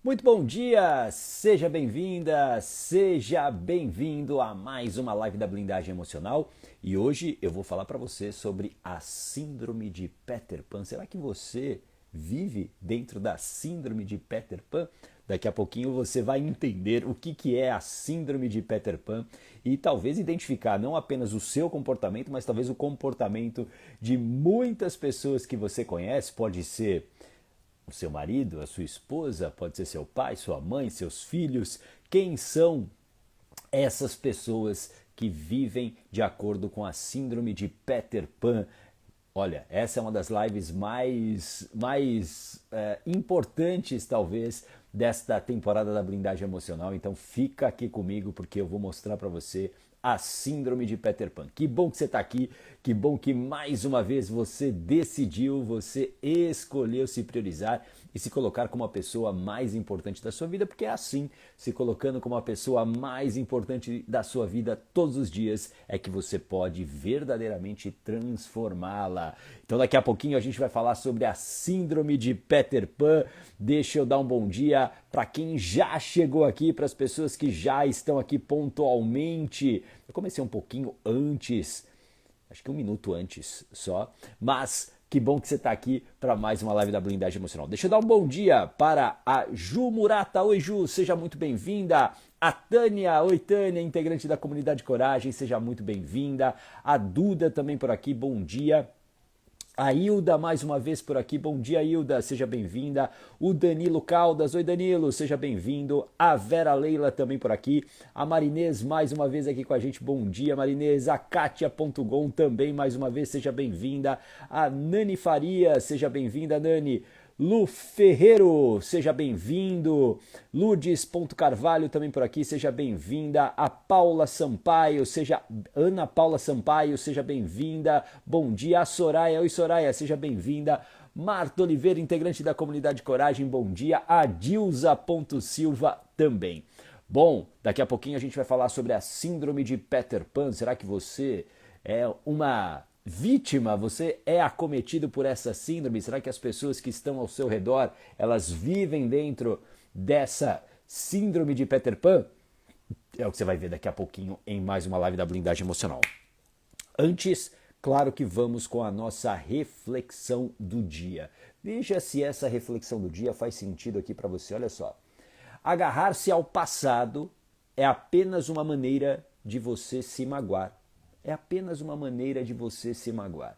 Muito bom dia, seja bem-vinda, seja bem-vindo a mais uma live da Blindagem Emocional e hoje eu vou falar para você sobre a Síndrome de Peter Pan. Será que você vive dentro da Síndrome de Peter Pan? Daqui a pouquinho você vai entender o que é a Síndrome de Peter Pan e talvez identificar não apenas o seu comportamento, mas talvez o comportamento de muitas pessoas que você conhece, pode ser o seu marido, a sua esposa, pode ser seu pai, sua mãe, seus filhos. Quem são essas pessoas que vivem de acordo com a síndrome de Peter Pan? Olha, essa é uma das lives mais importantes, talvez, desta temporada da Blindagem Emocional. Então fica aqui comigo porque eu vou mostrar para você a síndrome de Peter Pan. Que bom que você está aqui, que bom que mais uma vez você decidiu, você escolheu se priorizar e se colocar como a pessoa mais importante da sua vida, porque é assim, se colocando como a pessoa mais importante da sua vida todos os dias, é que você pode verdadeiramente transformá-la. Então daqui a pouquinho a gente vai falar sobre a síndrome de Peter Pan. Deixa eu dar um bom dia para quem já chegou aqui, para as pessoas que já estão aqui pontualmente. Eu comecei um pouquinho antes, acho que um minuto antes só, mas que bom que você está aqui para mais uma live da Blindagem Emocional. Deixa eu dar um bom dia para a Ju Murata. Oi, Ju, seja muito bem-vinda. A Tânia, oi Tânia, integrante da comunidade Coragem, seja muito bem-vinda. A Duda também por aqui, bom dia. A Hilda mais uma vez por aqui, bom dia Hilda, seja bem-vinda. O Danilo Caldas, oi Danilo, seja bem-vindo. A Vera Leila também por aqui. A Marinês mais uma vez aqui com a gente, bom dia Marinês. A Kátia.gon também mais uma vez, seja bem-vinda. A Nani Faria, seja bem-vinda Nani. Lu Ferreiro, seja bem-vindo. Lourdes.carvalho também por aqui, seja bem-vinda. A Paula Sampaio, Ana Paula Sampaio, seja bem-vinda. Bom dia, a Soraya, oi Soraya, seja bem-vinda. Marta Oliveira, integrante da comunidade Coragem, bom dia. A Dilza.silva também. Bom, daqui a pouquinho a gente vai falar sobre a síndrome de Peter Pan. Será que você é uma vítima, você é acometido por essa síndrome? Será que as pessoas que estão ao seu redor, elas vivem dentro dessa síndrome de Peter Pan? É o que você vai ver daqui a pouquinho em mais uma live da Blindagem Emocional. Antes, claro que vamos com a nossa reflexão do dia. Veja se essa reflexão do dia faz sentido aqui para você. Olha só. Agarrar-se ao passado é apenas uma maneira de você se magoar. É apenas uma maneira de você se magoar.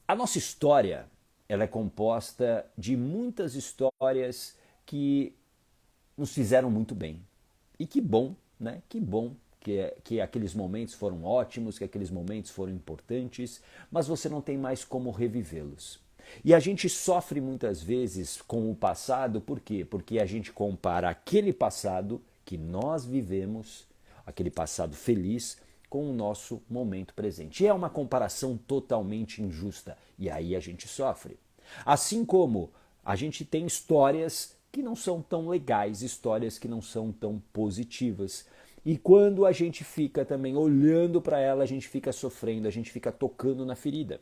A nossa história, ela é composta de muitas histórias que nos fizeram muito bem. E que bom, né? Que bom que aqueles momentos foram ótimos, que aqueles momentos foram importantes, mas você não tem mais como revivê-los. E a gente sofre muitas vezes com o passado, por quê? Porque a gente compara aquele passado que nós vivemos, aquele passado feliz, com o nosso momento presente. E é uma comparação totalmente injusta. E aí a gente sofre. Assim como a gente tem histórias que não são tão legais, histórias que não são tão positivas. E quando a gente fica também olhando para ela, a gente fica sofrendo, a gente fica tocando na ferida.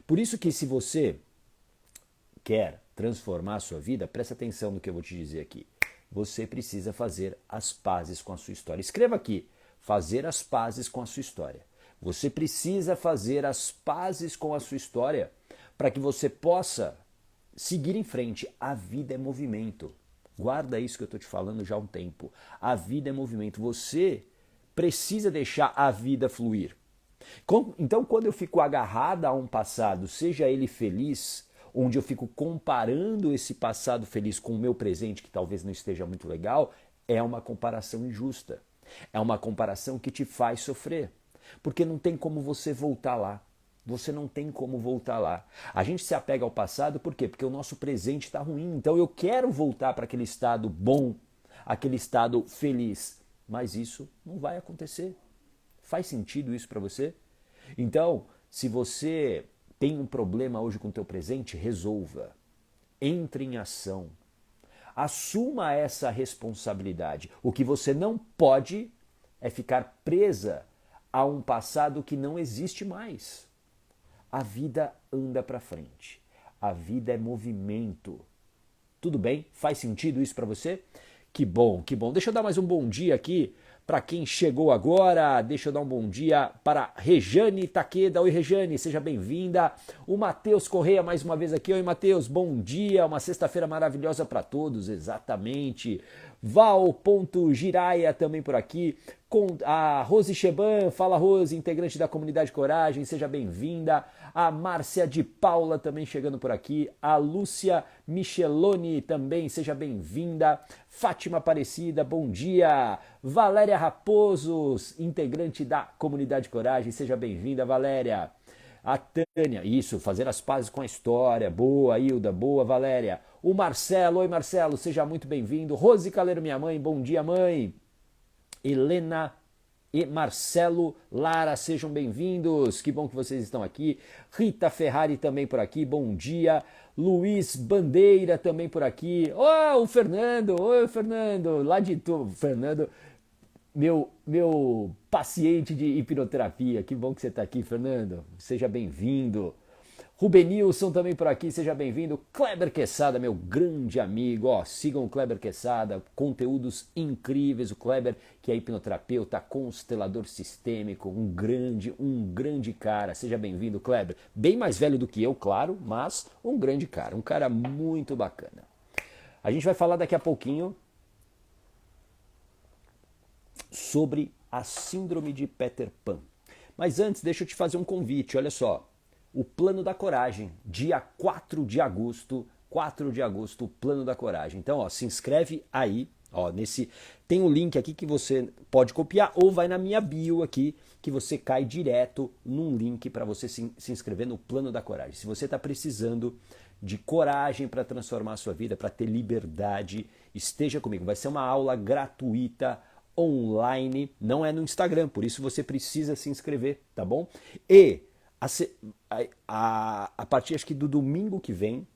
Por isso que se você quer transformar a sua vida, presta atenção no que eu vou te dizer aqui. Você precisa fazer as pazes com a sua história. Escreva aqui, fazer as pazes com a sua história. Você precisa fazer as pazes com a sua história para que você possa seguir em frente. A vida é movimento. Guarda isso que eu estou te falando já há um tempo. A vida é movimento. Você precisa deixar a vida fluir. Então, quando eu fico agarrada a um passado, seja ele feliz, onde eu fico comparando esse passado feliz com o meu presente, que talvez não esteja muito legal, é uma comparação injusta. É uma comparação que te faz sofrer. Porque não tem como você voltar lá. Você não tem como voltar lá. A gente se apega ao passado por quê? Porque o nosso presente está ruim. Então eu quero voltar para aquele estado bom, aquele estado feliz. Mas isso não vai acontecer. Faz sentido isso para você? Então, se você tem um problema hoje com o teu presente, resolva. Entre em ação. Assuma essa responsabilidade. O que você não pode é ficar presa a um passado que não existe mais. A vida anda para frente. A vida é movimento. Tudo bem? Faz sentido isso para você? Que bom, que bom. Deixa eu dar mais um bom dia aqui para quem chegou agora. Deixa eu dar um bom dia para Rejane Takeda. Oi, Rejane, seja bem-vinda. O Matheus Correia mais uma vez aqui. Oi, Matheus, bom dia. Uma sexta-feira maravilhosa para todos, exatamente. Val.giraia também por aqui. Com a Rose Cheban, fala Rose, integrante da comunidade Coragem, seja bem-vinda. A Márcia de Paula também chegando por aqui. A Lúcia Micheloni também, seja bem-vinda. Fátima Aparecida, bom dia. Valéria Raposos, integrante da comunidade Coragem, seja bem-vinda, Valéria. A Tânia, isso, fazer as pazes com a história. Boa, Hilda, boa, Valéria. O Marcelo, oi Marcelo, seja muito bem-vindo. Rose Caleiro, minha mãe, bom dia, mãe. Helena e Marcelo Lara, sejam bem-vindos. Que bom que vocês estão aqui. Rita Ferrari também por aqui, bom dia. Luiz Bandeira também por aqui. Oh, o Fernando, oi Fernando, lá de tu, Fernando. Meu paciente de hipnoterapia, que bom que você está aqui, Fernando. Seja bem-vindo. Rubenilson também por aqui, seja bem-vindo. Kleber Quesada, meu grande amigo. Ó, sigam o Kleber Quesada, conteúdos incríveis. O Kleber, que é hipnoterapeuta, constelador sistêmico, um grande cara. Seja bem-vindo, Kleber. Bem mais velho do que eu, claro, mas um grande cara, um cara muito bacana. A gente vai falar daqui a pouquinho sobre a síndrome de Peter Pan. Mas antes, deixa eu te fazer um convite, olha só. O Plano da Coragem, dia 4 de agosto, o Plano da Coragem. Então, ó, se inscreve aí, ó, tem um link aqui que você pode copiar ou vai na minha bio aqui, que você cai direto num link para você se inscrever no Plano da Coragem. Se você está precisando de coragem para transformar a sua vida, para ter liberdade, esteja comigo. Vai ser uma aula gratuita, online, não é no Instagram, por isso você precisa se inscrever, tá bom? E a partir acho que do domingo que vem,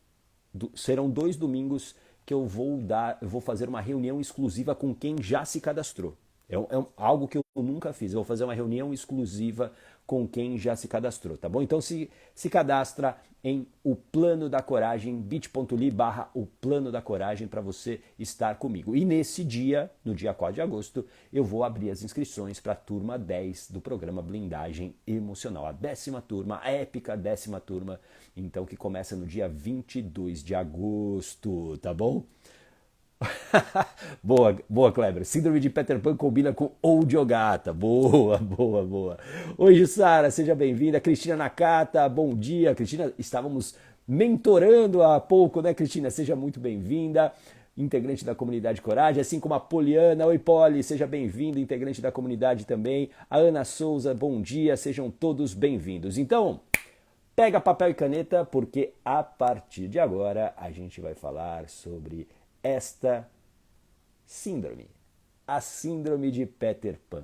serão 2 domingos que eu vou fazer uma reunião exclusiva com quem já se cadastrou. É algo que eu nunca fiz, eu vou fazer uma reunião exclusiva com quem já se cadastrou, tá bom? Então se cadastra em o Plano da Coragem, bit.ly/o Plano da Coragem para você estar comigo. E nesse dia, no dia 4 de agosto, eu vou abrir as inscrições para a turma 10 do programa Blindagem Emocional. A 10ª turma, a épica 10ª turma, então que começa no dia 22 de agosto, tá bom? Boa, Kleber. Síndrome de Peter Pan combina com Oudiogata. Boa. Oi, Jussara, seja bem-vinda. Cristina Nakata, bom dia. Cristina, estávamos mentorando há pouco, né, Cristina? Seja muito bem-vinda. Integrante da comunidade Coragem, assim como a Poliana. Oi, Poli, seja bem-vinda, integrante da comunidade também. A Ana Souza, bom dia. Sejam todos bem-vindos. Então, pega papel e caneta, porque a partir de agora a gente vai falar sobre esta síndrome, a síndrome de Peter Pan.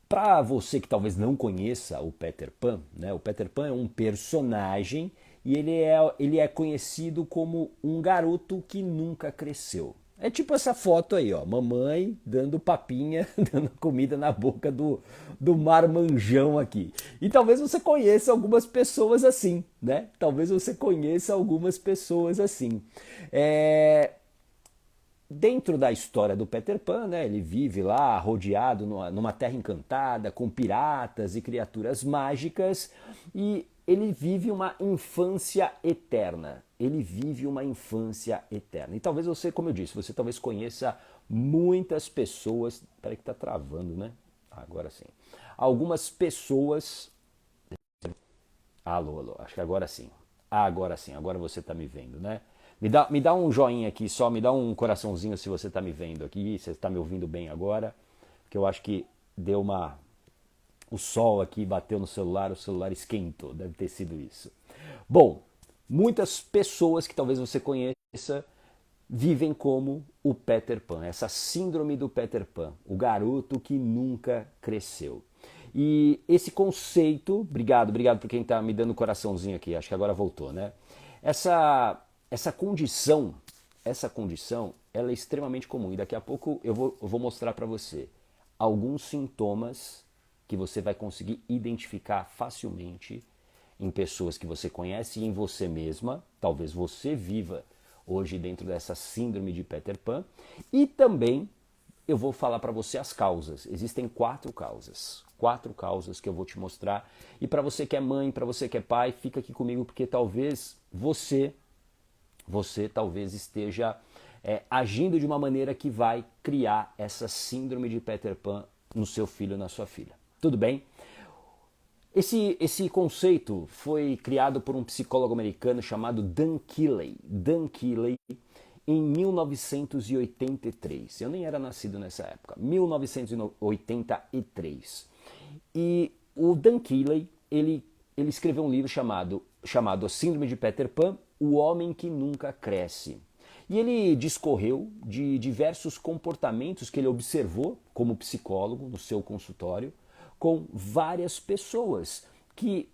Para você que talvez não conheça o Peter Pan, né? O Peter Pan é um personagem e ele é conhecido como um garoto que nunca cresceu. É tipo essa foto aí, ó, mamãe dando papinha, dando comida na boca do marmanjão aqui. E talvez você conheça algumas pessoas assim, né? Talvez você conheça algumas pessoas assim. Dentro da história do Peter Pan, né, ele vive lá rodeado numa terra encantada, com piratas e criaturas mágicas, e ele vive uma infância eterna. E talvez você, como eu disse, você talvez conheça muitas pessoas... Peraí que tá travando, né? Agora sim. Algumas pessoas... Alô, acho que agora sim. Agora sim, agora você tá me vendo, né? Me dá um joinha aqui só, me dá um coraçãozinho se você tá me vendo aqui, se você tá me ouvindo bem agora, porque eu acho que deu uma... O sol aqui bateu no celular, o celular esquentou, deve ter sido isso. Bom, muitas pessoas que talvez você conheça vivem como o Peter Pan, essa síndrome do Peter Pan, o garoto que nunca cresceu. E esse conceito, obrigado por quem está me dando coraçãozinho aqui, acho que agora voltou, né? Essa condição, ela é extremamente comum e daqui a pouco eu vou mostrar para você alguns sintomas que você vai conseguir identificar facilmente em pessoas que você conhece e em você mesma. Talvez você viva hoje dentro dessa síndrome de Peter Pan. E também eu vou falar para você as causas. Existem 4 causas. 4 causas que eu vou te mostrar. E para você que é mãe, para você que é pai, fica aqui comigo porque talvez você talvez esteja agindo de uma maneira que vai criar essa síndrome de Peter Pan no seu filho ou na sua filha. Tudo bem? Esse conceito foi criado por um psicólogo americano chamado Dan Keeley. Dan Keeley, em 1983. Eu nem era nascido nessa época. 1983. E o Dan Keeley, ele escreveu um livro chamado A Síndrome de Peter Pan, O Homem que Nunca Cresce. E ele discorreu de diversos comportamentos que ele observou como psicólogo no seu consultório com várias pessoas que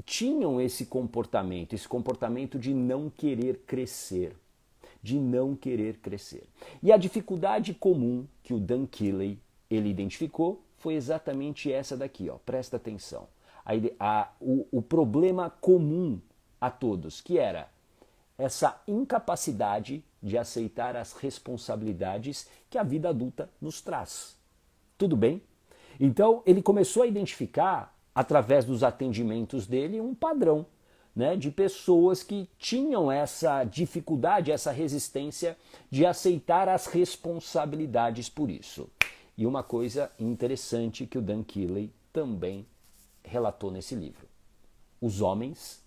tinham esse comportamento de não querer crescer. De não querer crescer. E a dificuldade comum que o Dan Keeley ele identificou foi exatamente essa daqui, ó. Presta atenção. O problema comum a todos, que era essa incapacidade de aceitar as responsabilidades que a vida adulta nos traz. Tudo bem? Então ele começou a identificar, através dos atendimentos dele, um padrão, né, de pessoas que tinham essa dificuldade, essa resistência de aceitar as responsabilidades por isso. E uma coisa interessante que o Dan Keeley também relatou nesse livro. Os homens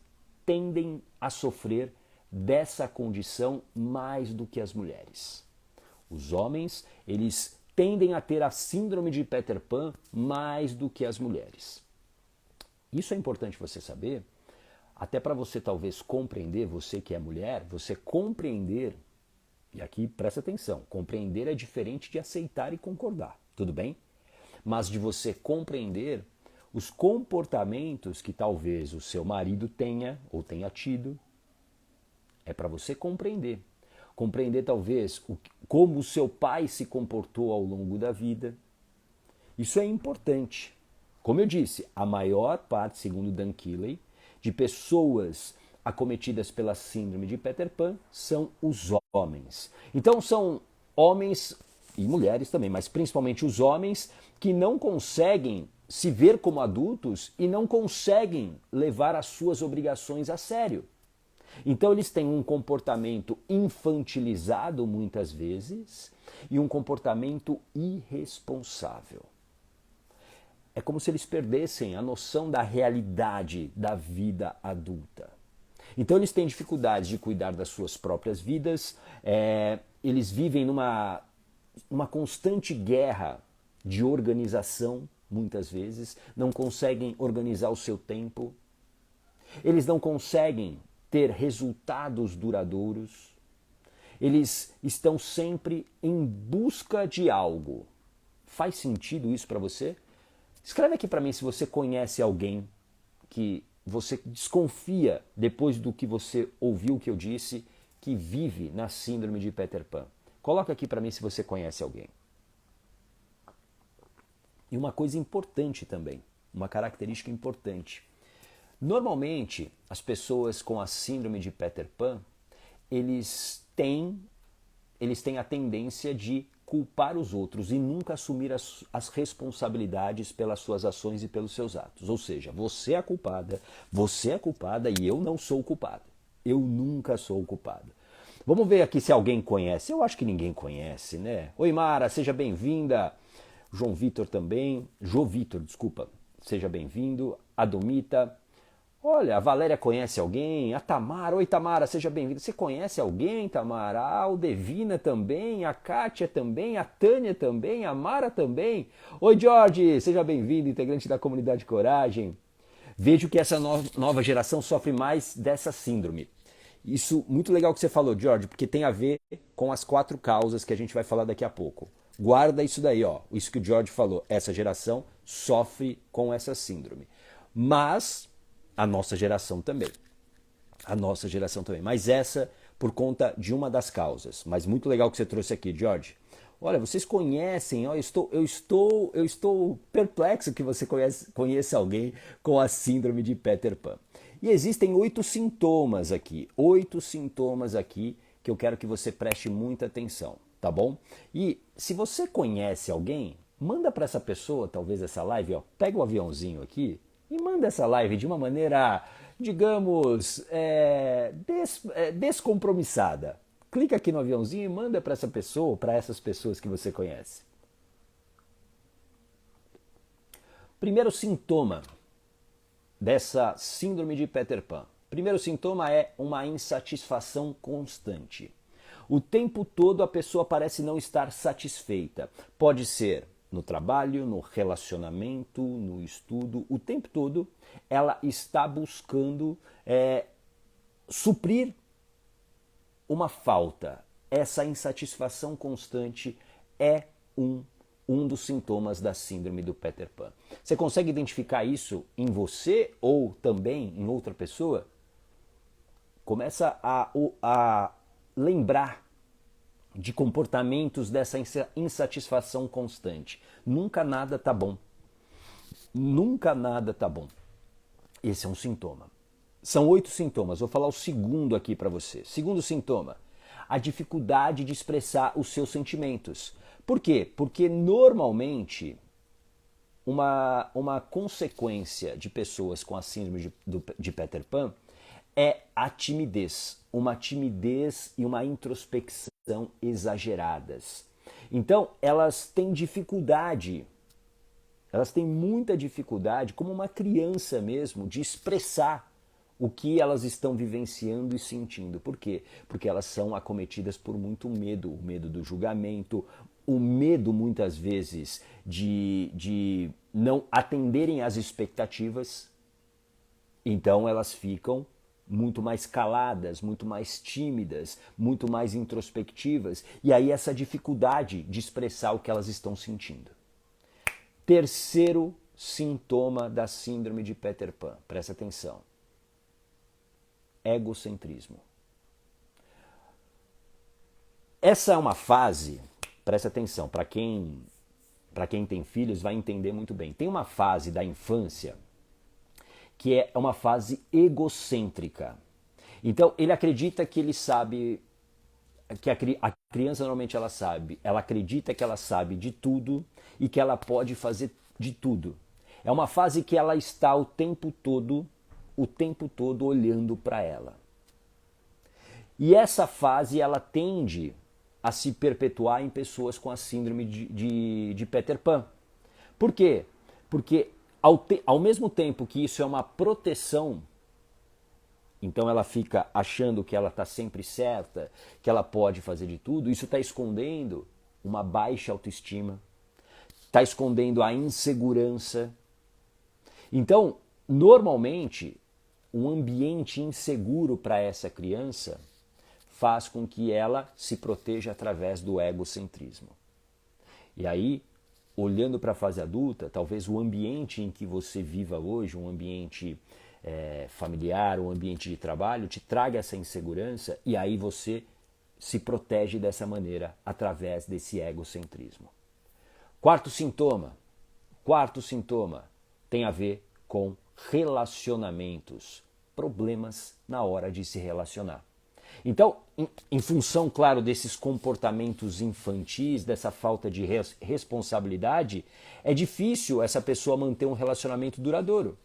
tendem a sofrer dessa condição mais do que as mulheres. Os homens, eles tendem a ter a síndrome de Peter Pan mais do que as mulheres. Isso é importante você saber, até para você talvez compreender, você que é mulher, você compreender, e aqui presta atenção, compreender é diferente de aceitar e concordar, tudo bem? Mas de você compreender os comportamentos que talvez o seu marido tenha ou tenha tido, é para você compreender. Compreender talvez como o seu pai se comportou ao longo da vida. Isso é importante. Como eu disse, a maior parte, segundo Dan Keeley, de pessoas acometidas pela síndrome de Peter Pan são os homens. Então são homens e mulheres também, mas principalmente os homens que não conseguem se ver como adultos e não conseguem levar as suas obrigações a sério. Então eles têm um comportamento infantilizado muitas vezes e um comportamento irresponsável. É como se eles perdessem a noção da realidade da vida adulta. Então eles têm dificuldades de cuidar das suas próprias vidas, eles vivem numa constante guerra de organização, muitas vezes, não conseguem organizar o seu tempo, eles não conseguem ter resultados duradouros, eles estão sempre em busca de algo. Faz sentido isso para você? Escreve aqui para mim se você conhece alguém que você desconfia, depois do que você ouviu o que eu disse, que vive na síndrome de Peter Pan. Coloca aqui para mim se você conhece alguém. E uma coisa importante também, uma característica importante. Normalmente, as pessoas com a síndrome de Peter Pan, eles têm a tendência de culpar os outros e nunca assumir as responsabilidades pelas suas ações e pelos seus atos. Ou seja, você é culpada e eu não sou culpado. Eu nunca sou culpado. Vamos ver aqui se alguém conhece. Eu acho que ninguém conhece, né? Oi, Mara, seja bem-vinda. João Vitor também. Jô Vitor, desculpa. Seja bem-vindo. A Domita. Olha, a Valéria conhece alguém, a Tamara, oi Tamara, seja bem-vinda. Você conhece alguém, Tamara? A Aldevina também, a Kátia também, a Tânia também, a Mara também. Oi Jorge, seja bem-vindo, integrante da comunidade Coragem. Vejo que essa nova geração sofre mais dessa síndrome. Isso, muito legal que você falou, Jorge, porque tem a ver com as 4 causas que a gente vai falar daqui a pouco. Guarda isso daí, ó, isso que o Jorge falou. Essa geração sofre com essa síndrome. Mas a nossa geração também. A nossa geração também. Mas essa por conta de uma das causas. Mas muito legal que você trouxe aqui, George. Olha, vocês conhecem, ó, eu estou perplexo que você conheça alguém com a síndrome de Peter Pan. E existem 8 sintomas aqui, 8 sintomas aqui que eu quero que você preste muita atenção, tá bom? E se você conhece alguém, manda para essa pessoa, talvez essa live, ó, pega o aviãozinho aqui e manda essa live de uma maneira, digamos, descompromissada. Clica aqui no aviãozinho e manda para essa pessoa, para essas pessoas que você conhece. Primeiro sintoma dessa síndrome de Peter Pan. Primeiro sintoma é uma insatisfação constante. O tempo todo a pessoa parece não estar satisfeita. Pode ser no trabalho, no relacionamento, no estudo. O tempo todo ela está buscando suprir uma falta. Essa insatisfação constante é um dos sintomas da síndrome do Peter Pan. Você consegue identificar isso em você ou também em outra pessoa? Começa a lembrar de comportamentos dessa insatisfação constante. Nunca nada tá bom. Nunca nada tá bom. Esse é um sintoma. São 8 sintomas. Vou falar o segundo aqui para você. Segundo sintoma, a dificuldade de expressar os seus sentimentos. Por quê? Porque normalmente uma consequência de pessoas com a síndrome de Peter Pan é a timidez. Uma timidez e uma introspecção exageradas. Então, elas têm dificuldade, elas têm muita dificuldade, como uma criança mesmo, de expressar o que elas estão vivenciando e sentindo. Por quê? Porque elas são acometidas por muito medo, o medo do julgamento, o medo muitas vezes de não atenderem às expectativas. Então elas ficam muito mais caladas, muito mais tímidas, muito mais introspectivas, e aí essa dificuldade de expressar o que elas estão sentindo. Terceiro sintoma da síndrome de Peter Pan, presta atenção. Egocentrismo. Essa é uma fase, presta atenção, para quem tem filhos vai entender muito bem. Tem uma fase da infância que é uma fase egocêntrica. Então, ele acredita que ele sabe, que a criança normalmente ela acredita que ela sabe de tudo e que ela pode fazer de tudo. É uma fase que ela está o tempo todo olhando para ela. E essa fase ela tende a se perpetuar em pessoas com a síndrome de Peter Pan. Por quê? Porque ao mesmo tempo que isso é uma proteção, então ela fica achando que ela está sempre certa, que ela pode fazer de tudo, isso está escondendo uma baixa autoestima, está escondendo a insegurança. Então, normalmente, um ambiente inseguro para essa criança faz com que ela se proteja através do egocentrismo. E aí, olhando para a fase adulta, talvez o ambiente em que você viva hoje, um ambiente familiar, um ambiente de trabalho, te traga essa insegurança e aí você se protege dessa maneira através desse egocentrismo. Quarto sintoma tem a ver com relacionamentos, problemas na hora de se relacionar. Então, em função, claro, desses comportamentos infantis, dessa falta de responsabilidade, é difícil essa pessoa manter um relacionamento duradouro.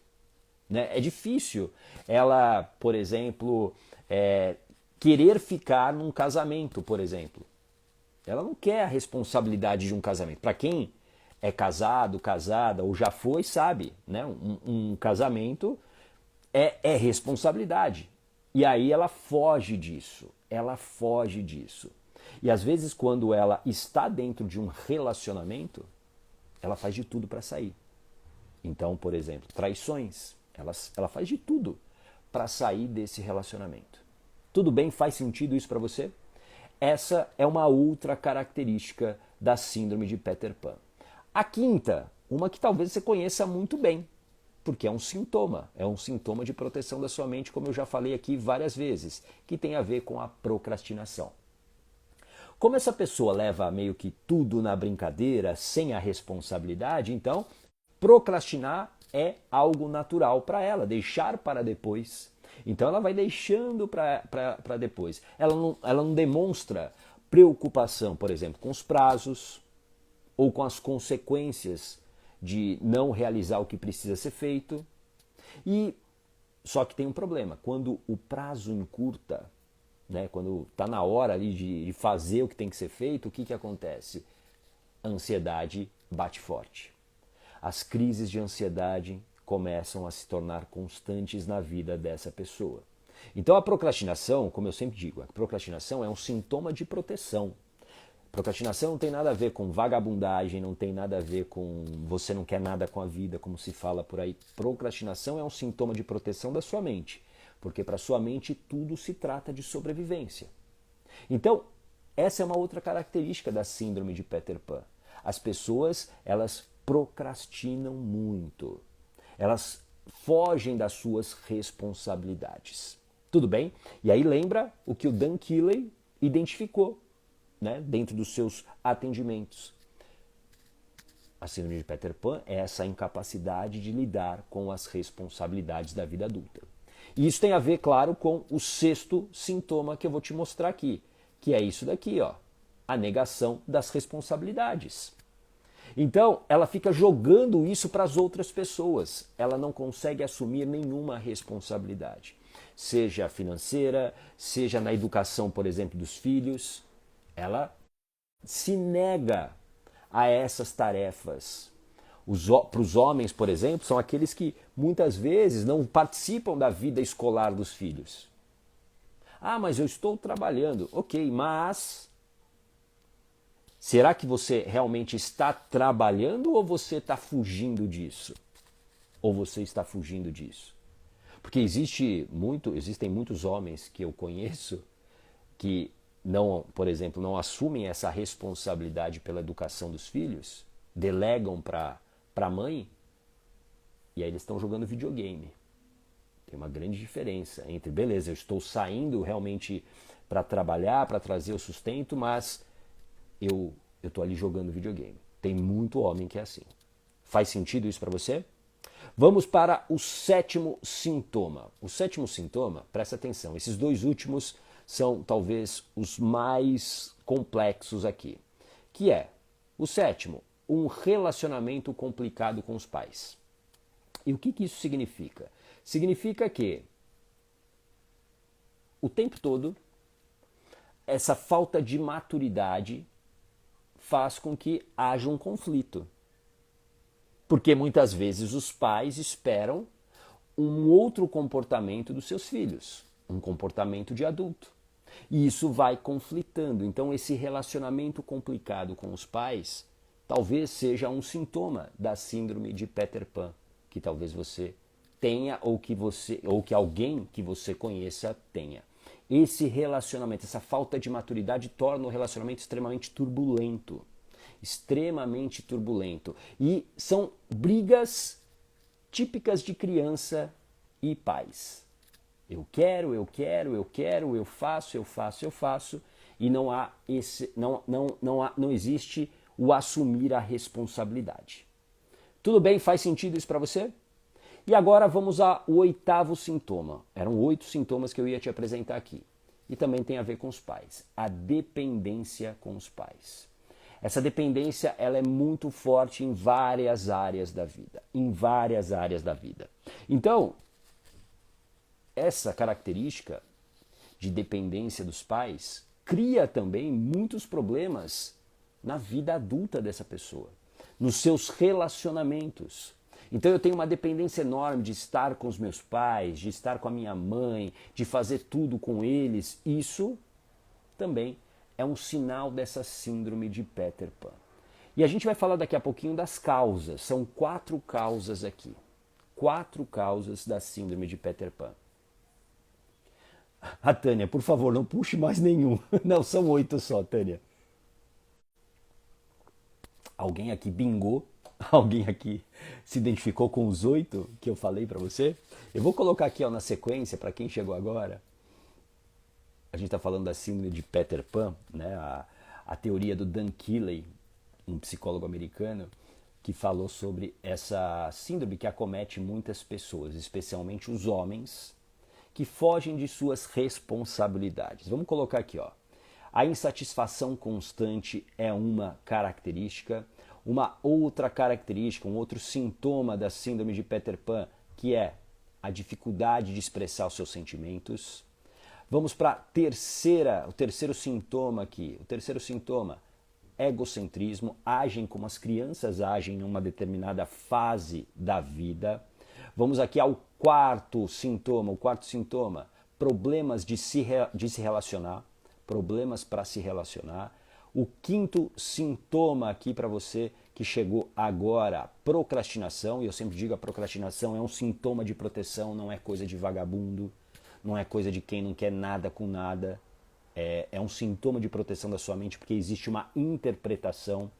Né? É difícil ela, por exemplo, querer ficar num casamento, por exemplo. Ela não quer a responsabilidade de um casamento. Para quem é casado, casada ou já foi, sabe, né? Um casamento é responsabilidade. E aí ela foge disso. E às vezes quando ela está dentro de um relacionamento, ela faz de tudo para sair. Então, por exemplo, traições. Ela faz de tudo para sair desse relacionamento. Tudo bem? Faz sentido isso para você? Essa é uma outra característica da síndrome de Peter Pan. A quinta, uma que talvez você conheça muito bem, porque é um sintoma de proteção da sua mente, como eu já falei aqui várias vezes, que tem a ver com a procrastinação. Como essa pessoa leva meio que tudo na brincadeira, sem a responsabilidade, então procrastinar é algo natural para ela, deixar para depois. Então ela vai deixando para depois. Ela não demonstra preocupação, por exemplo, com os prazos ou com as consequências de não realizar o que precisa ser feito. E só que tem um problema, quando o prazo encurta, né, quando está na hora ali de fazer o que tem que ser feito, o que acontece? A ansiedade bate forte. As crises de ansiedade começam a se tornar constantes na vida dessa pessoa. Então a procrastinação, como eu sempre digo, a procrastinação é um sintoma de proteção. Procrastinação não tem nada a ver com vagabundagem, não tem nada a ver com você não quer nada com a vida, como se fala por aí. Procrastinação é um sintoma de proteção da sua mente, porque para sua mente tudo se trata de sobrevivência. Então, essa é uma outra característica da síndrome de Peter Pan. As pessoas, elas procrastinam muito. Elas fogem das suas responsabilidades. Tudo bem? E aí lembra o que o Dan Keeley identificou, né, dentro dos seus atendimentos. A síndrome de Peter Pan é essa incapacidade de lidar com as responsabilidades da vida adulta. E isso tem a ver, claro, com o sexto sintoma que eu vou te mostrar aqui, que é isso daqui, ó, a negação das responsabilidades. Então, ela fica jogando isso para as outras pessoas. Ela não consegue assumir nenhuma responsabilidade. Seja financeira, seja na educação, por exemplo, dos filhos. Ela se nega a essas tarefas. Para os homens, por exemplo, são aqueles que muitas vezes não participam da vida escolar dos filhos. Ah, mas eu estou trabalhando. Ok, mas será que você realmente está trabalhando ou você está fugindo disso? Ou você está fugindo disso? Porque existem muitos homens que eu conheço que não, por exemplo, não assumem essa responsabilidade pela educação dos filhos, delegam para a mãe, e aí eles estão jogando videogame. Tem uma grande diferença entre, beleza, eu estou saindo realmente para trabalhar, para trazer o sustento, mas eu estou ali jogando videogame. Tem muito homem que é assim. Faz sentido isso para você? Vamos para o sétimo sintoma. O sétimo sintoma, presta atenção, esses dois últimos são talvez os mais complexos aqui, que é o sétimo, um relacionamento complicado com os pais. E o que isso significa? Significa que o tempo todo essa falta de maturidade faz com que haja um conflito. Porque muitas vezes os pais esperam um outro comportamento dos seus filhos, um comportamento de adulto. E isso vai conflitando. Então esse relacionamento complicado com os pais talvez seja um sintoma da síndrome de Peter Pan, que talvez você tenha ou que alguém que você conheça tenha. Esse relacionamento, essa falta de maturidade torna o relacionamento extremamente turbulento. Extremamente turbulento. E são brigas típicas de criança e pais. Eu quero, eu faço, e não existe o assumir a responsabilidade. Tudo bem? Faz sentido isso para você? E agora vamos ao oitavo sintoma. Eram 8 sintomas que eu ia te apresentar aqui. E também tem a ver com os pais. A dependência com os pais. Essa dependência ela é muito forte em várias áreas da vida. Em várias áreas da vida. Então, essa característica de dependência dos pais cria também muitos problemas na vida adulta dessa pessoa, nos seus relacionamentos. Então eu tenho uma dependência enorme de estar com os meus pais, de estar com a minha mãe, de fazer tudo com eles. Isso também é um sinal dessa síndrome de Peter Pan. E a gente vai falar daqui a pouquinho das causas. São 4 causas aqui. 4 causas da síndrome de Peter Pan. A Tânia, por favor, não puxe mais nenhum. Não, são 8 só, Tânia. Alguém aqui bingou? Alguém aqui se identificou com os 8 que eu falei para você? Eu vou colocar aqui ó, na sequência, para quem chegou agora. A gente está falando da síndrome de Peter Pan, né? A teoria do Dan Keeley, um psicólogo americano, que falou sobre essa síndrome que acomete muitas pessoas, especialmente os homens, que fogem de suas responsabilidades. Vamos colocar aqui, ó. A insatisfação constante é uma característica. Uma outra característica, um outro sintoma da síndrome de Peter Pan, que é a dificuldade de expressar os seus sentimentos. Vamos para o terceiro sintoma aqui. O terceiro sintoma, egocentrismo, agem como as crianças agem em uma determinada fase da vida. Vamos aqui ao quarto sintoma, problemas de se relacionar, problemas para se relacionar. O quinto sintoma aqui para você que chegou agora, procrastinação, e eu sempre digo a procrastinação é um sintoma de proteção, não é coisa de vagabundo, não é coisa de quem não quer nada com nada. É um sintoma de proteção da sua mente porque existe uma interpretação.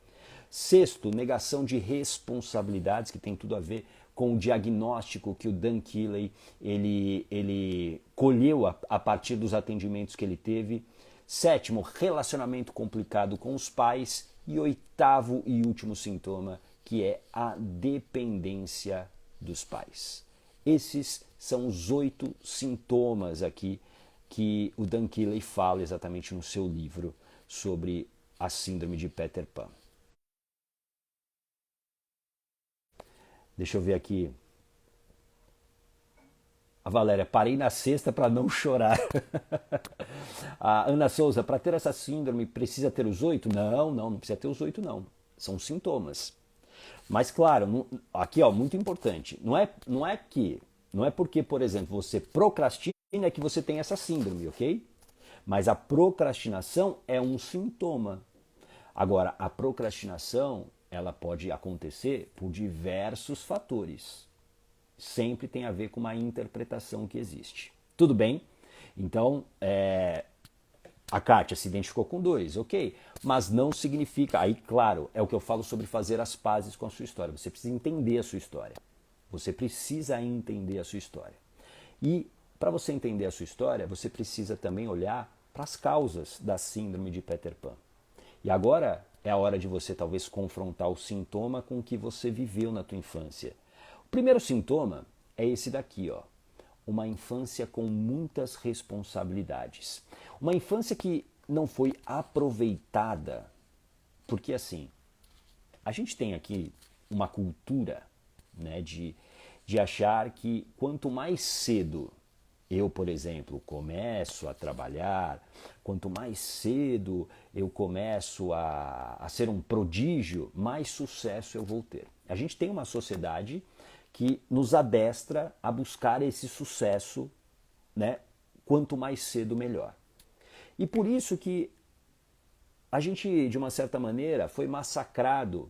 Sexto, negação de responsabilidades, que tem tudo a ver com o diagnóstico que o Dan Keeley ele colheu a partir dos atendimentos que ele teve. Sétimo, relacionamento complicado com os pais. E oitavo e último sintoma, que é a dependência dos pais. Esses são os 8 sintomas aqui que o Dan Keeley fala exatamente no seu livro sobre a síndrome de Peter Pan. Deixa eu ver aqui. A Valéria, parei na sexta para não chorar. A Ana Souza, para ter essa síndrome precisa ter os 8? Não precisa ter os 8 não. São sintomas. Mas claro, aqui ó, muito importante, não é porque, por exemplo, você procrastina que você tem essa síndrome, ok? Mas a procrastinação é um sintoma. Agora, a procrastinação, ela pode acontecer por diversos fatores. Sempre tem a ver com uma interpretação que existe. Tudo bem? Então, a Kátia se identificou com 2, ok? Mas não significa, aí claro, é o que eu falo sobre fazer as pazes com a sua história. Você precisa entender a sua história. Você precisa entender a sua história. E para você entender a sua história, você precisa também olhar para as causas da síndrome de Peter Pan. E agora é a hora de você talvez confrontar o sintoma com o que você viveu na tua infância. O primeiro sintoma é esse daqui, ó. Uma infância com muitas responsabilidades. Uma infância que não foi aproveitada, porque assim, a gente tem aqui uma cultura, né, de achar que quanto mais cedo eu, por exemplo, começo a trabalhar, quanto mais cedo eu começo a ser um prodígio, mais sucesso eu vou ter. A gente tem uma sociedade que nos adestra a buscar esse sucesso, né? Quanto mais cedo, melhor. E por isso que a gente, de uma certa maneira, foi massacrado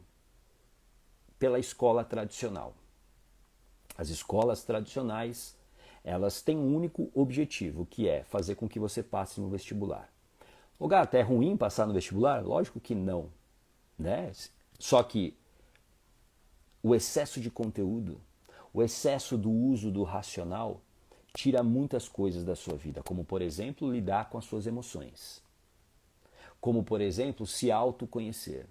pela escola tradicional. As escolas tradicionais, elas têm um único objetivo, que é fazer com que você passe no vestibular. Ô gato, é ruim passar no vestibular? Lógico que não, né? Só que o excesso de conteúdo, o excesso do uso do racional tira muitas coisas da sua vida, como, por exemplo, lidar com as suas emoções. Como, por exemplo, se autoconhecer.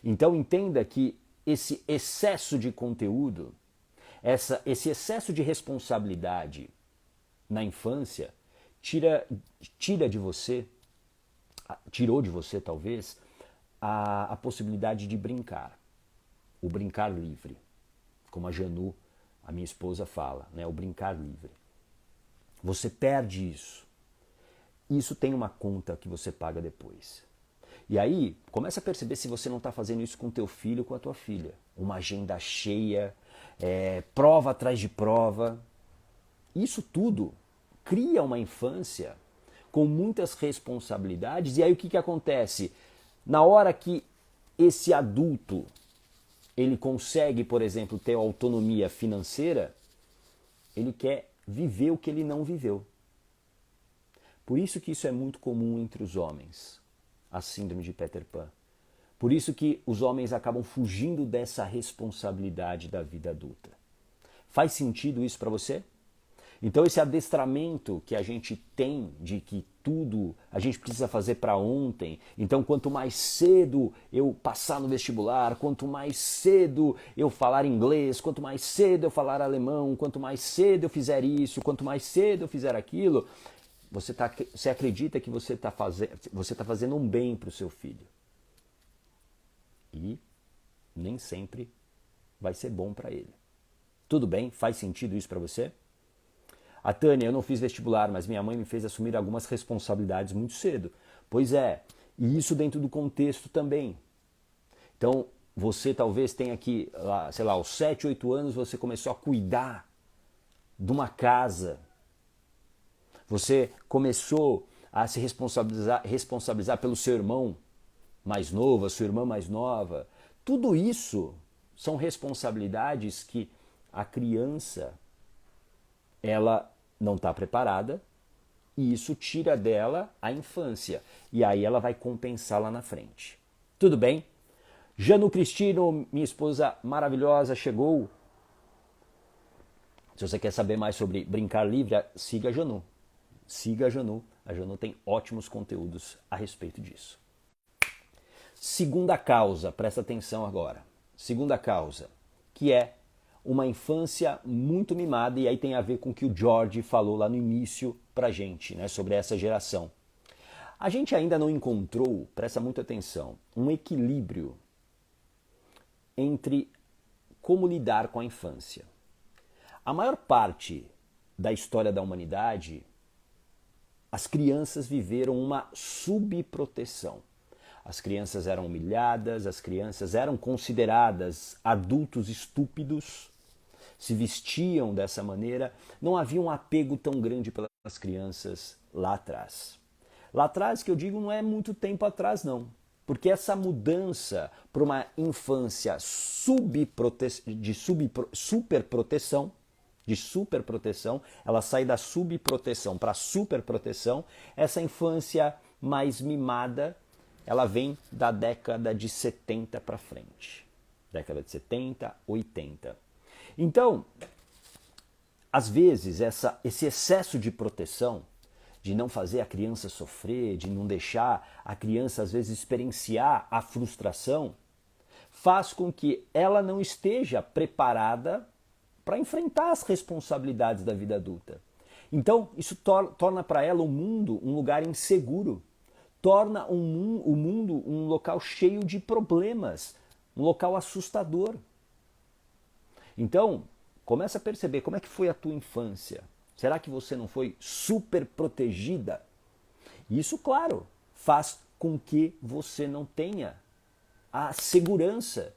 Então, entenda que esse excesso de conteúdo, esse excesso de responsabilidade na infância, tirou de você, talvez, a possibilidade de brincar. O brincar livre. Como a Janu, a minha esposa, fala, né? O brincar livre. Você perde isso. Isso tem uma conta que você paga depois. E aí, começa a perceber se você não está fazendo isso com o teu filho ou com a tua filha. Uma agenda cheia, prova atrás de prova. Isso tudo cria uma infância com muitas responsabilidades. E aí o que acontece? Na hora que esse adulto ele consegue, por exemplo, ter autonomia financeira, ele quer viver o que ele não viveu. Por isso que isso é muito comum entre os homens, a síndrome de Peter Pan. Por isso que os homens acabam fugindo dessa responsabilidade da vida adulta. Faz sentido isso para você? Então esse adestramento que a gente tem de que tudo a gente precisa fazer para ontem. Então, quanto mais cedo eu passar no vestibular, quanto mais cedo eu falar inglês, quanto mais cedo eu falar alemão, quanto mais cedo eu fizer isso, quanto mais cedo eu fizer aquilo, você acredita que você tá fazendo um bem para o seu filho. E nem sempre vai ser bom para ele. Tudo bem? Faz sentido isso para você? A Tânia, eu não fiz vestibular, mas minha mãe me fez assumir algumas responsabilidades muito cedo. Pois é, e isso dentro do contexto também. Então, você talvez tenha aqui, sei lá, aos 7, 8 anos você começou a cuidar de uma casa. Você começou a se responsabilizar pelo seu irmão mais novo, a sua irmã mais nova. Tudo isso são responsabilidades que a criança ela não está preparada e isso tira dela a infância. E aí ela vai compensar lá na frente. Tudo bem? Janu Cristino, minha esposa maravilhosa, chegou. Se você quer saber mais sobre brincar livre, siga a Janu. Siga a Janu. A Janu tem ótimos conteúdos a respeito disso. Segunda causa, presta atenção agora. Segunda causa, que é uma infância muito mimada, e aí tem a ver com o que o George falou lá no início pra gente, né, sobre essa geração. A gente ainda não encontrou, presta muita atenção, um equilíbrio entre como lidar com a infância. A maior parte da história da humanidade, as crianças viveram uma subproteção. As crianças eram humilhadas, as crianças eram consideradas adultos estúpidos, se vestiam dessa maneira. Não havia um apego tão grande pelas crianças lá atrás. Lá atrás, que eu digo, não é muito tempo atrás, não. Porque essa mudança para uma infância de superproteção, ela sai da subproteção para a superproteção, essa infância mais mimada, ela vem da década de 70 para frente. Década de 70, 80. Então, às vezes, esse excesso de proteção, de não fazer a criança sofrer, de não deixar a criança, às vezes, experienciar a frustração, faz com que ela não esteja preparada para enfrentar as responsabilidades da vida adulta. Então, isso torna para ela o mundo um lugar inseguro, torna o mundo um local cheio de problemas, um local assustador. Então, começa a perceber como é que foi a tua infância. Será que você não foi super protegida? Isso, claro, faz com que você não tenha a segurança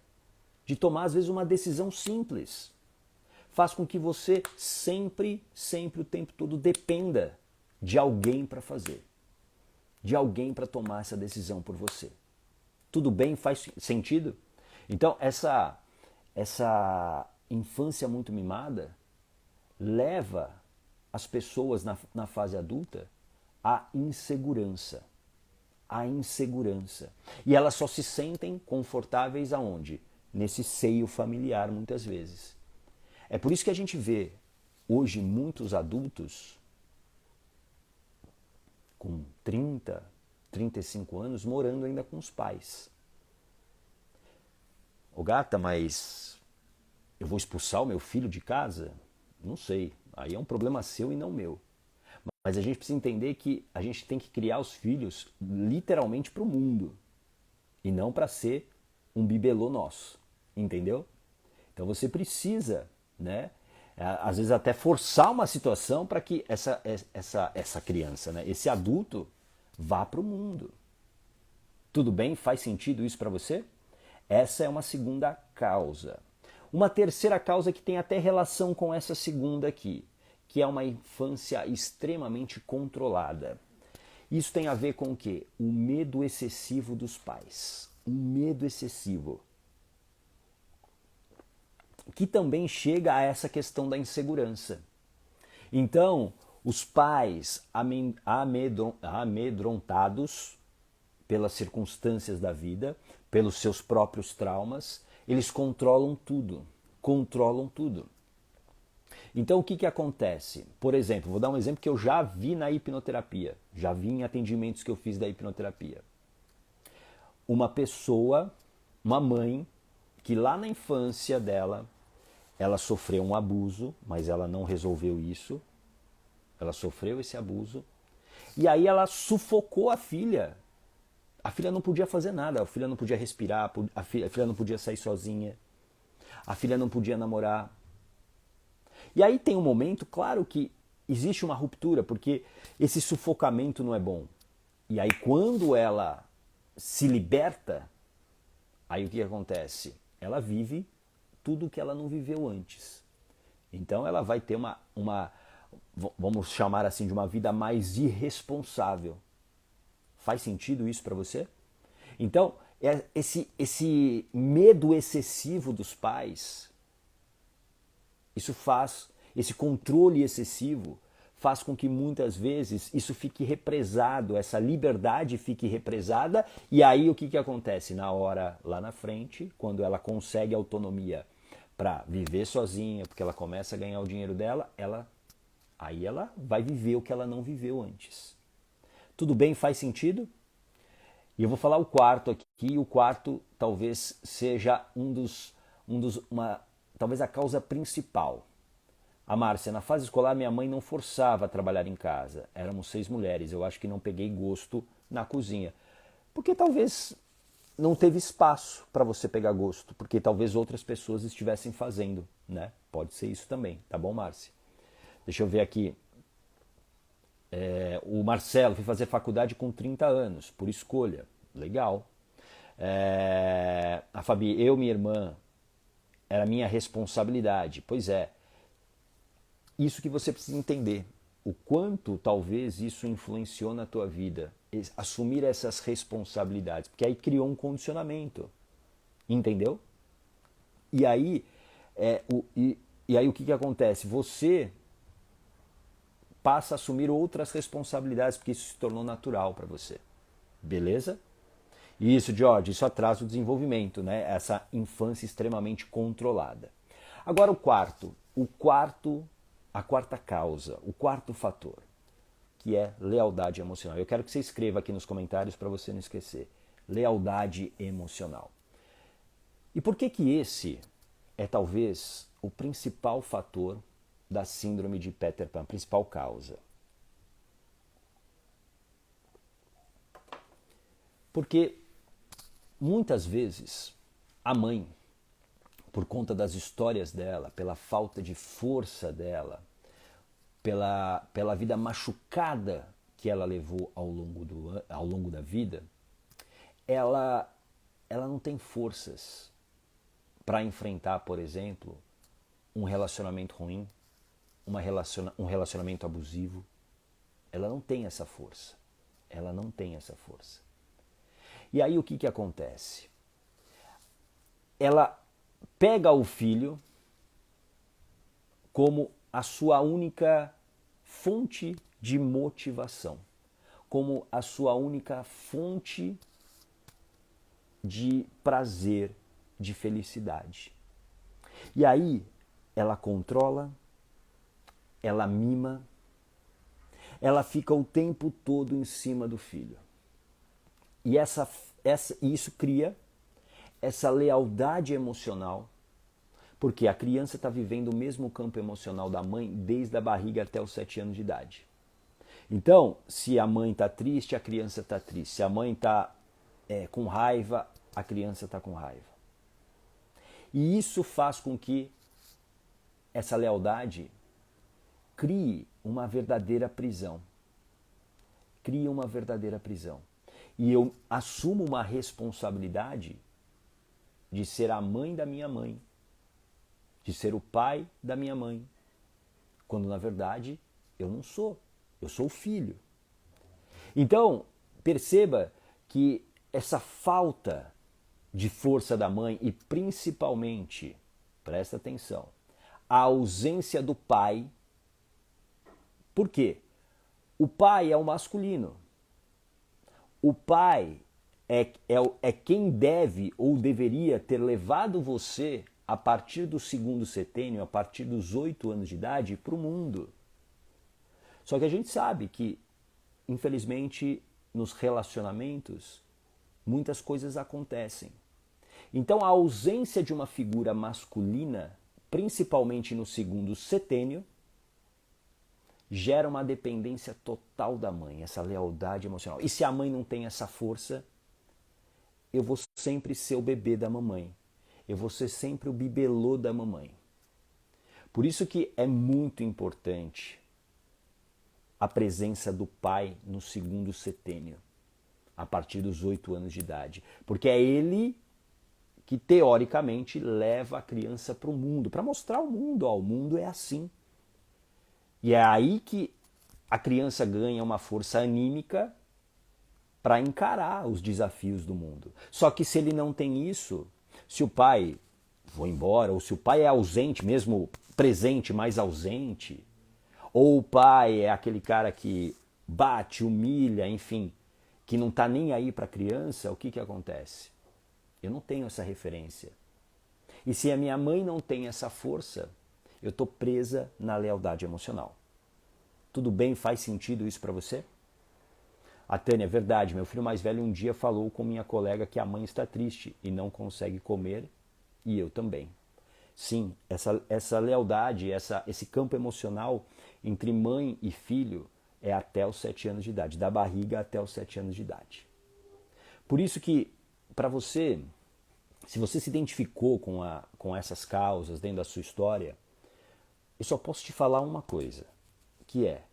de tomar, às vezes, uma decisão simples. Faz com que você sempre, o tempo todo, dependa de alguém para fazer. De alguém para tomar essa decisão por você. Tudo bem? Faz sentido? Então, essa infância muito mimada leva as pessoas na fase adulta à insegurança. À insegurança. E elas só se sentem confortáveis aonde? Nesse seio familiar, muitas vezes. É por isso que a gente vê hoje muitos adultos com 30, 35 anos, morando ainda com os pais. Ô gata, mas eu vou expulsar o meu filho de casa? Não sei. Aí é um problema seu e não meu. Mas a gente precisa entender que a gente tem que criar os filhos literalmente para o mundo. E não para ser um bibelô nosso. Entendeu? Então você precisa, né? Às vezes até forçar uma situação para que essa criança, né, esse adulto, vá para o mundo. Tudo bem? Faz sentido isso para você? Essa é uma segunda causa. Uma terceira causa que tem até relação com essa segunda aqui, que é uma infância extremamente controlada. Isso tem a ver com o quê? O medo excessivo dos pais. Um medo excessivo. Que também chega a essa questão da insegurança. Então, os pais amedrontados pelas circunstâncias da vida, pelos seus próprios traumas, eles controlam tudo. Controlam tudo. Então o que, que acontece? Por exemplo, vou dar um exemplo que eu já vi na hipnoterapia, já vi em atendimentos que eu fiz da hipnoterapia. Uma pessoa, uma mãe, que lá na infância dela, ela sofreu um abuso, mas ela não resolveu isso, ela sofreu esse abuso, e aí ela sufocou a filha. A filha não podia fazer nada, a filha não podia respirar, a filha não podia sair sozinha, a filha não podia namorar. E aí tem um momento, claro que existe uma ruptura, porque esse sufocamento não é bom. E aí quando ela se liberta, aí o que acontece? Ela vive tudo que ela não viveu antes. Então ela vai ter vamos chamar assim, de uma vida mais irresponsável. Faz sentido isso para você? Então, esse medo excessivo dos pais, esse controle excessivo, faz com que muitas vezes isso fique represado, essa liberdade fique represada, e aí o que, que acontece? Na hora lá na frente, quando ela consegue autonomia para viver sozinha, porque ela começa a ganhar o dinheiro dela, aí ela vai viver o que ela não viveu antes. Tudo bem? Faz sentido? E eu vou falar o quarto aqui, o quarto talvez seja talvez a causa principal. A Márcia, na fase escolar minha mãe não forçava a trabalhar em casa. Éramos 6 mulheres, eu acho que não peguei gosto na cozinha. Porque talvez não teve espaço para você pegar gosto, porque talvez outras pessoas estivessem fazendo, né? Pode ser isso também, tá bom, Márcia? Deixa eu ver aqui. O Marcelo foi fazer faculdade com 30 anos, por escolha. Legal. A Fabi, minha irmã, era minha responsabilidade. Pois é. Isso que você precisa entender. O quanto talvez isso influenciou na tua vida. Assumir essas responsabilidades. Porque aí criou um condicionamento. Entendeu? E aí, o que acontece? Você passa a assumir outras responsabilidades, porque isso se tornou natural para você. Beleza? E isso, George, isso atrasa o desenvolvimento, né? Essa infância extremamente controlada. Agora a quarta causa, o quarto fator, que é lealdade emocional. Eu quero que você escreva aqui nos comentários para você não esquecer. Lealdade emocional. E por que que esse é talvez o principal fator da síndrome de Peter Pan, principal causa? Porque muitas vezes a mãe, por conta das histórias dela, pela falta de força dela, pela vida machucada que ela levou ao longo da vida, ela não tem forças para enfrentar, por exemplo, um relacionamento ruim, um relacionamento abusivo. Ela não tem essa força. Ela não tem essa força. E aí o que acontece? Ela pega o filho como a sua única fonte de motivação, como a sua única fonte de prazer, de felicidade. E aí ela controla, ela mima, ela fica o tempo todo em cima do filho. E isso cria essa lealdade emocional, porque a criança está vivendo o mesmo campo emocional da mãe desde a barriga até os 7 anos de idade. Então, se a mãe está triste, a criança está triste. Se a mãe está com raiva, a criança está com raiva. E isso faz com que essa lealdade crie uma verdadeira prisão. Cria uma verdadeira prisão. E eu assumo uma responsabilidade de ser a mãe da minha mãe, de ser o pai da minha mãe, quando na verdade eu não sou, eu sou o filho. Então, perceba que essa falta de força da mãe e principalmente, presta atenção, a ausência do pai. Por quê? O pai é o masculino. O pai é quem deve ou deveria ter levado você a partir do segundo setênio, a partir dos 8 anos de idade, para o mundo. Só que a gente sabe que, infelizmente, nos relacionamentos, muitas coisas acontecem. Então, a ausência de uma figura masculina, principalmente no segundo setênio, gera uma dependência total da mãe, essa lealdade emocional. E se a mãe não tem essa força, eu vou sempre ser o bebê da mamãe. Eu vou ser sempre o bibelô da mamãe. Por isso que é muito importante a presença do pai no segundo setênio, a partir dos 8 anos de idade. Porque é ele que, teoricamente, leva a criança para o mundo, para mostrar ao mundo, ó, o mundo é assim. E é aí que a criança ganha uma força anímica para encarar os desafios do mundo. Só que se ele não tem isso, se o pai for embora, ou se o pai é ausente, mesmo presente, mas ausente, ou o pai é aquele cara que bate, humilha, enfim, que não está nem aí para a criança, o que acontece? Eu não tenho essa referência. E se a minha mãe não tem essa força, eu estou presa na lealdade emocional. Tudo bem? Faz sentido isso para você? A Tânia, é verdade, meu filho mais velho um dia falou com minha colega que a mãe está triste e não consegue comer, e eu também. Sim, essa lealdade, esse campo emocional entre mãe e filho é até os 7 anos de idade, da barriga até os 7 anos de idade. Por isso que, para você, se você se identificou com essas causas dentro da sua história, eu só posso te falar uma coisa, que é: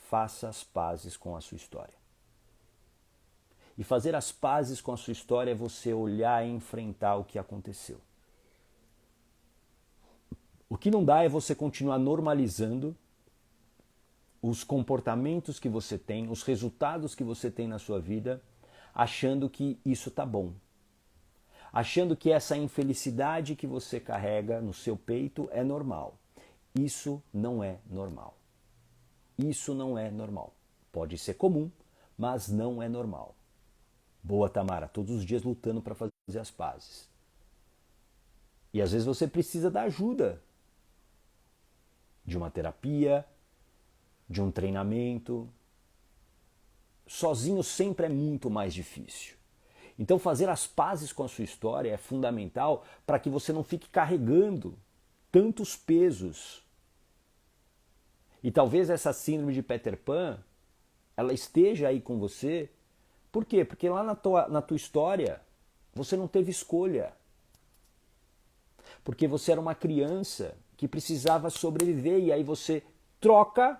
faça as pazes com a sua história. E fazer as pazes com a sua história é você olhar e enfrentar o que aconteceu. O que não dá é você continuar normalizando os comportamentos que você tem, os resultados que você tem na sua vida, achando que isso tá bom. Achando que essa infelicidade que você carrega no seu peito é normal. Isso não é normal. Isso não é normal. Pode ser comum, mas não é normal. Boa, Tamara, todos os dias lutando para fazer as pazes. E às vezes você precisa da ajuda de uma terapia, de um treinamento. Sozinho sempre é muito mais difícil. Então fazer as pazes com a sua história é fundamental para que você não fique carregando tantos pesos. E talvez essa síndrome de Peter Pan, ela esteja aí com você. Por quê? Porque lá na tua história você não teve escolha. Porque você era uma criança que precisava sobreviver e aí você troca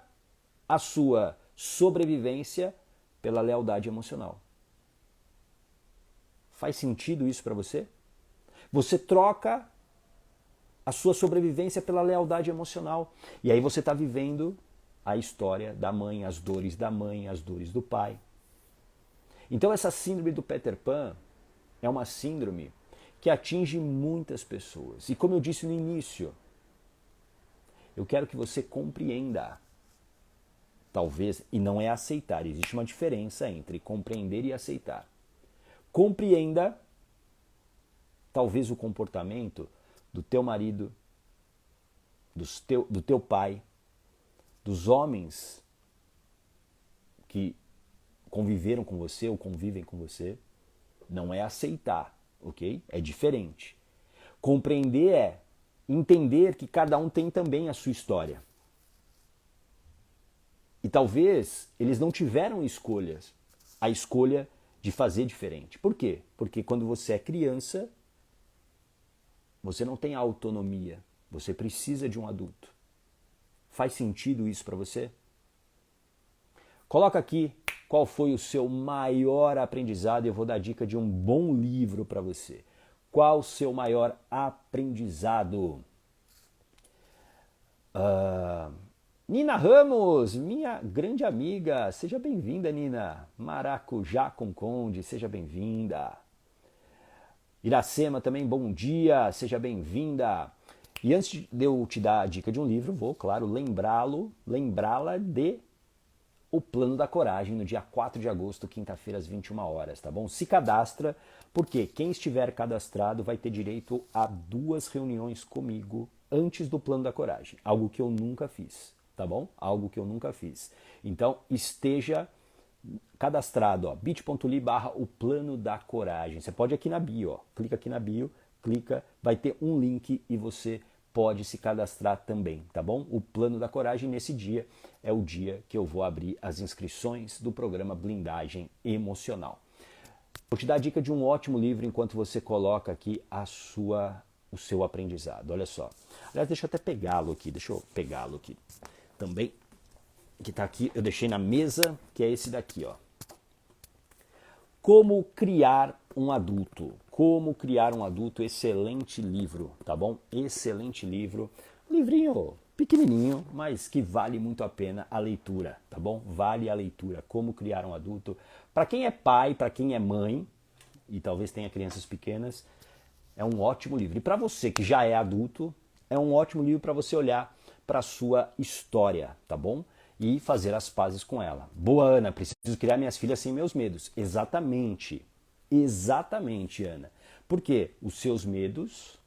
a sua sobrevivência pela lealdade emocional. Faz sentido isso para você? Você troca a sua sobrevivência pela lealdade emocional. E aí você está vivendo a história da mãe, as dores da mãe, as dores do pai. Então essa síndrome do Peter Pan é uma síndrome que atinge muitas pessoas. E como eu disse no início, eu quero que você compreenda, talvez, e não é aceitar, existe uma diferença entre compreender e aceitar. Compreenda, talvez, o comportamento do teu marido, do teu pai, dos homens que conviveram com você ou convivem com você. Não é aceitar, ok? É diferente. Compreender é entender que cada um tem também a sua história. E talvez eles não tiveram escolhas, a escolha de fazer diferente. Por quê? Porque quando você é criança, você não tem autonomia. Você precisa de um adulto. Faz sentido isso para você? Coloca aqui qual foi o seu maior aprendizado e eu vou dar a dica de um bom livro para você. Qual o seu maior aprendizado? Nina Ramos, minha grande amiga, seja bem-vinda, Nina. Maracujá com Conde, seja bem-vinda. Iracema também, bom dia, seja bem-vinda. E antes de eu te dar a dica de um livro, vou, claro, lembrá-la de o Plano da Coragem no dia 4 de agosto, quinta-feira, às 21 horas, tá bom? Se cadastra, porque quem estiver cadastrado vai ter direito a 2 reuniões comigo antes do Plano da Coragem, algo que eu nunca fiz, tá bom? Algo que eu nunca fiz. Então, esteja cadastrado, ó, bit.ly/o Plano da Coragem. Você pode aqui na bio, ó, clica aqui na bio, clica, vai ter um link e você pode se cadastrar também, tá bom? O Plano da Coragem nesse dia é o dia que eu vou abrir as inscrições do programa Blindagem Emocional. Vou te dar a dica de um ótimo livro enquanto você coloca aqui o seu aprendizado. Olha só. Aliás, deixa eu até pegá-lo aqui, também, que está aqui, eu deixei na mesa, que é esse daqui, ó. Como criar um adulto. Como criar um adulto, excelente livro, tá bom? Excelente livro. Livrinho pequenininho, mas que vale muito a pena a leitura, tá bom? Vale a leitura. Como criar um adulto. Para quem é pai, para quem é mãe, e talvez tenha crianças pequenas, é um ótimo livro. E para você que já é adulto, é um ótimo livro para você olhar para a sua história, tá bom? E fazer as pazes com ela. Boa, Ana, preciso criar minhas filhas sem meus medos. Exatamente. Exatamente, Ana. Porque os seus medos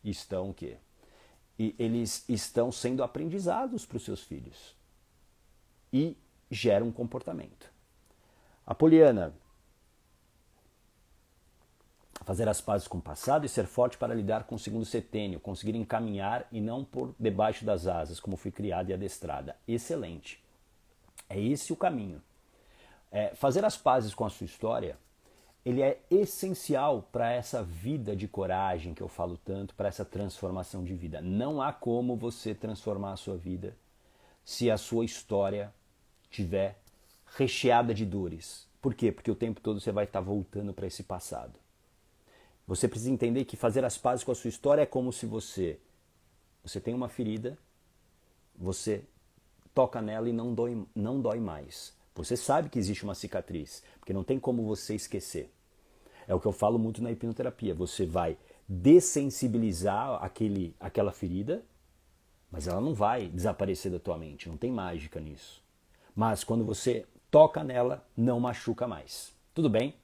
estão o quê? E eles estão sendo aprendizados para os seus filhos. E geram um comportamento. Apoliana, fazer as pazes com o passado e ser forte para lidar com o segundo setênio, conseguir encaminhar e não por debaixo das asas, como fui criada e adestrada. Excelente. É esse o caminho. Fazer as pazes com a sua história, ele é essencial para essa vida de coragem que eu falo tanto, para essa transformação de vida. Não há como você transformar a sua vida se a sua história estiver recheada de dores. Por quê? Porque o tempo todo você vai estar voltando para esse passado. Você precisa entender que fazer as pazes com a sua história é como se você tem uma ferida, você toca nela e não dói mais. Você sabe que existe uma cicatriz, porque não tem como você esquecer. É o que eu falo muito na hipnoterapia. Você vai dessensibilizar aquela ferida, mas ela não vai desaparecer da tua mente, não tem mágica nisso. Mas quando você toca nela, não machuca mais. Tudo bem?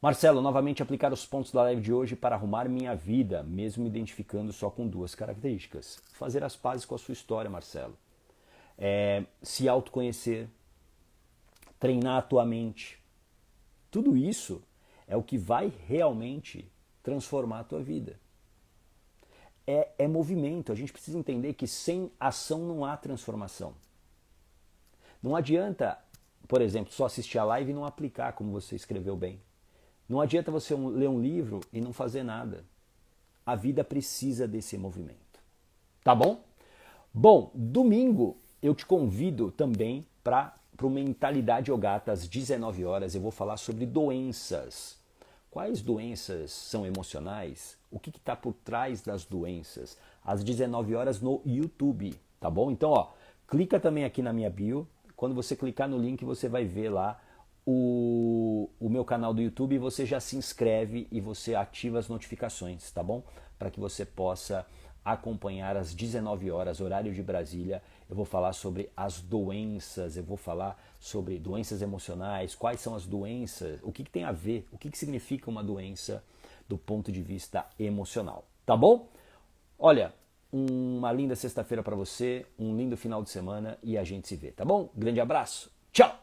Marcelo, novamente aplicar os pontos da live de hoje para arrumar minha vida, mesmo me identificando só com 2 características. Fazer as pazes com a sua história, Marcelo. Se autoconhecer, treinar a tua mente. Tudo isso é o que vai realmente transformar a tua vida. É movimento. A gente precisa entender que sem ação não há transformação. Não adianta, por exemplo, só assistir a live e não aplicar como você escreveu bem. Não adianta você ler um livro e não fazer nada. A vida precisa desse movimento. Tá bom? Bom, domingo eu te convido também para o Mentalidade Yogata às 19 horas. Eu vou falar sobre doenças. Quais doenças são emocionais? O que está por trás das doenças? Às 19 horas no YouTube, tá bom? Então, ó, clica também aqui na minha bio. Quando você clicar no link, você vai ver lá o meu canal do YouTube e você já se inscreve e você ativa as notificações, tá bom? Para que você possa acompanhar às 19 horas, horário de Brasília. Eu vou falar sobre as doenças, eu vou falar sobre doenças emocionais, quais são as doenças, o que tem a ver, o que significa uma doença do ponto de vista emocional, tá bom? Olha, uma linda sexta-feira para você, um lindo final de semana e a gente se vê, tá bom? Grande abraço, tchau!